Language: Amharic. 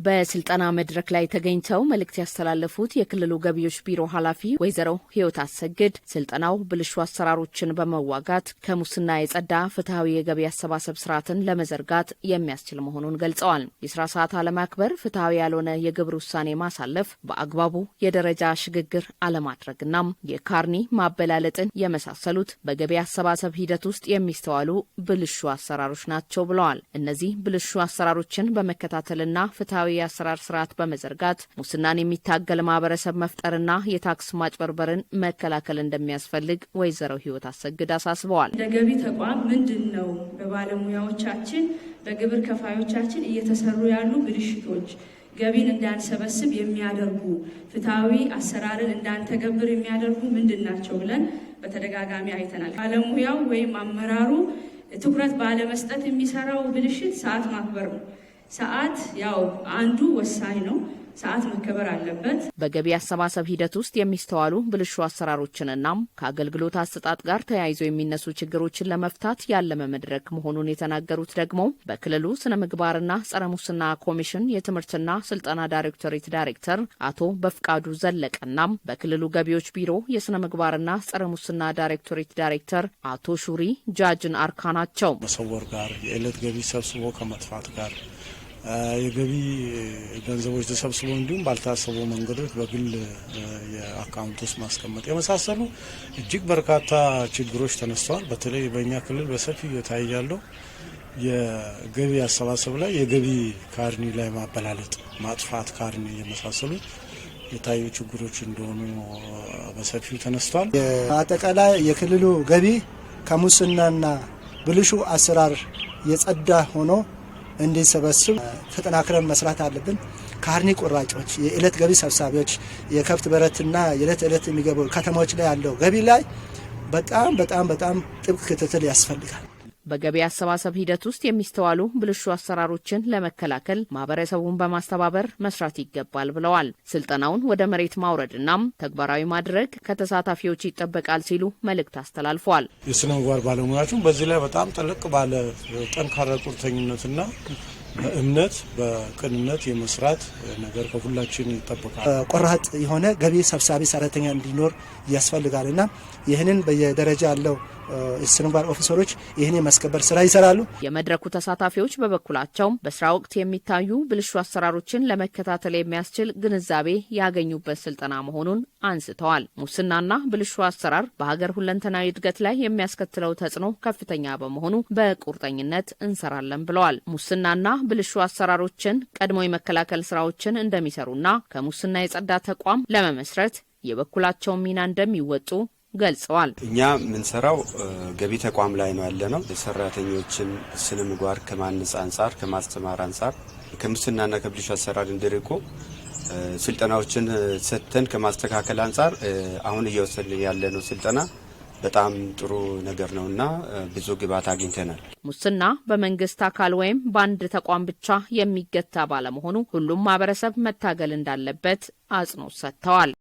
በስልጠና መድረክ ላይ ተገኝተው መልእክት ያስተላለፉት የክልሉ ገቢዎች ቢሮ ኃላፊ ወይዘሮ ህይወት አሰግድ ስልጠናው ብልሹ አሰራሮችን በመዋጋት ከሙስና የጸዳ ፍትሃዊ የገቢ አሰባሰብ ስርዓትን ለመዘርጋት የሚያስችል መሆኑን ገልጸዋል። የስራ ሰዓት አለማክበር፣ ፍትሃዊ ያልሆነ የግብር ውሳኔ ማሳለፍ፣ በአግባቡ የደረጃ ሽግግር አለማድረግና የካርኒ ማበላለጥን የመሳሰሉት በገቢ አሰባሰብ ሂደት ውስጥ የሚስተዋሉ ብልሹ አሰራሮች ናቸው ብለዋል። እነዚህ ብልሹ አሰራሮችን በመከታተልና ፍትሃዊ የአሰራር ስርዓት በመዘርጋት ሙስናን የሚታገል ማህበረሰብ መፍጠርና የታክስ ማጭበርበርን መከላከል እንደሚያስፈልግ ወይዘሮ ህይወት አሰግድ አሳስበዋል። ለገቢ ተቋም ምንድነው በባለሙያዎቻችን በግብር ከፋዮቻችን እየተሰሩ ያሉ ብልሽቶች ገቢን እንዳንሰበስብ የሚያደርጉ ፍትሃዊ አሰራርን እንዳንተገብር የሚያደርጉ ምንድናቸው ብለን በተደጋጋሚ አይተናል። ባለሙያው ወይም አመራሩ ትኩረት ባለመስጠት የሚሰራው ብልሽት ሰዓት ማክበር ነው። ሰዓት ያው አንዱ ወሳኝ ነው። ሰዓት መከበር አለበት። በገቢ አሰባሰብ ሂደት ውስጥ የሚስተዋሉ ብልሹ አሰራሮችንና ከአገልግሎት አሰጣጥ ጋር ተያይዞ የሚነሱ ችግሮችን ለመፍታት ያለመ መድረክ መሆኑን የተናገሩት ደግሞ በክልሉ ስነ ምግባርና ጸረ ሙስና ኮሚሽን የትምህርትና ስልጠና ዳይሬክቶሬት ዳይሬክተር አቶ በፍቃዱ ዘለቀና በክልሉ ገቢዎች ቢሮ የስነ ምግባርና ጸረ ሙስና ዳይሬክቶሬት ዳይሬክተር አቶ ሹሪ ጃጅን አርካ ናቸው። መሰወር ጋር የዕለት ገቢ ሰብስቦ ከመጥፋት ጋር የገቢ ገንዘቦች ተሰብስበው እንዲሁም ባልታሰቡ መንገዶች በግል የአካውንት ውስጥ ማስቀመጥ የመሳሰሉ እጅግ በርካታ ችግሮች ተነስተዋል። በተለይ በእኛ ክልል በሰፊው እየታየ ያለው የገቢ አሰባሰብ ላይ የገቢ ካርኒ ላይ ማበላለጥ፣ ማጥፋት ካርኒ የመሳሰሉ የታዩ ችግሮች እንደሆኑ በሰፊው ተነስተዋል። አጠቃላይ የክልሉ ገቢ ከሙስናና ብልሹ አሰራር የጸዳ ሆኖ እንዲሰበስብ ተጠናክረን መስራት አለብን። ካርኒ ቆራጮች፣ የዕለት ገቢ ሰብሳቢዎች፣ የከብት በረትና የዕለት የሚገቡ ከተሞች ላይ ያለው ገቢ ላይ በጣም ጥብቅ ክትትል ያስፈልጋል። በገቢ አሰባሰብ ሂደት ውስጥ የሚስተዋሉ ብልሹ አሰራሮችን ለመከላከል ማህበረሰቡን በማስተባበር መስራት ይገባል ብለዋል። ስልጠናውን ወደ መሬት ማውረድና ተግባራዊ ማድረግ ከተሳታፊዎች ይጠበቃል ሲሉ መልእክት አስተላልፈዋል። የስነ ምግባር ባለሙያዎችን በዚህ ላይ በጣም ጠለቅ ባለ ጠንካራ ቁርጠኝነትና በእምነት በቅንነት የመስራት ነገር ከሁላችን ይጠበቃል። ቆራጥ የሆነ ገቢ ሰብሳቢ ሰራተኛ እንዲኖር ያስፈልጋልና ይህንን በየደረጃ ያለው የስነ ምግባር ኦፊሰሮች ይህን የማስከበር ስራ ይሰራሉ። የመድረኩ ተሳታፊዎች በበኩላቸው በስራ ወቅት የሚታዩ ብልሹ አሰራሮችን ለመከታተል የሚያስችል ግንዛቤ ያገኙበት ስልጠና መሆኑን አንስተዋል። ሙስናና ብልሹ አሰራር በሀገር ሁለንተናዊ እድገት ላይ የሚያስከትለው ተጽዕኖ ከፍተኛ በመሆኑ በቁርጠኝነት እንሰራለን ብለዋል። ሙስናና ብልሹ አሰራሮችን ቀድሞ የመከላከል ስራዎችን እንደሚሰሩና ከሙስና የጸዳ ተቋም ለመመስረት የበኩላቸውን ሚና እንደሚወጡ ገልጸዋል። እኛ የምንሰራው ገቢ ተቋም ላይ ነው ያለነው። የሰራተኞችን ስነ ምግባር ከማነጽ አንጻር፣ ከማስተማር አንጻር፣ ከሙስናና ከብልሹ አሰራር እንዲርቁ ስልጠናዎችን ሰጥተን ከማስተካከል አንጻር አሁን እየወሰድን ያለነው ስልጠና በጣም ጥሩ ነገር ነውና ብዙ ግብዓት አግኝተናል። ሙስና በመንግስት አካል ወይም በአንድ ተቋም ብቻ የሚገታ ባለመሆኑ ሁሉም ማህበረሰብ መታገል እንዳለበት አጽንኦት ሰጥተዋል።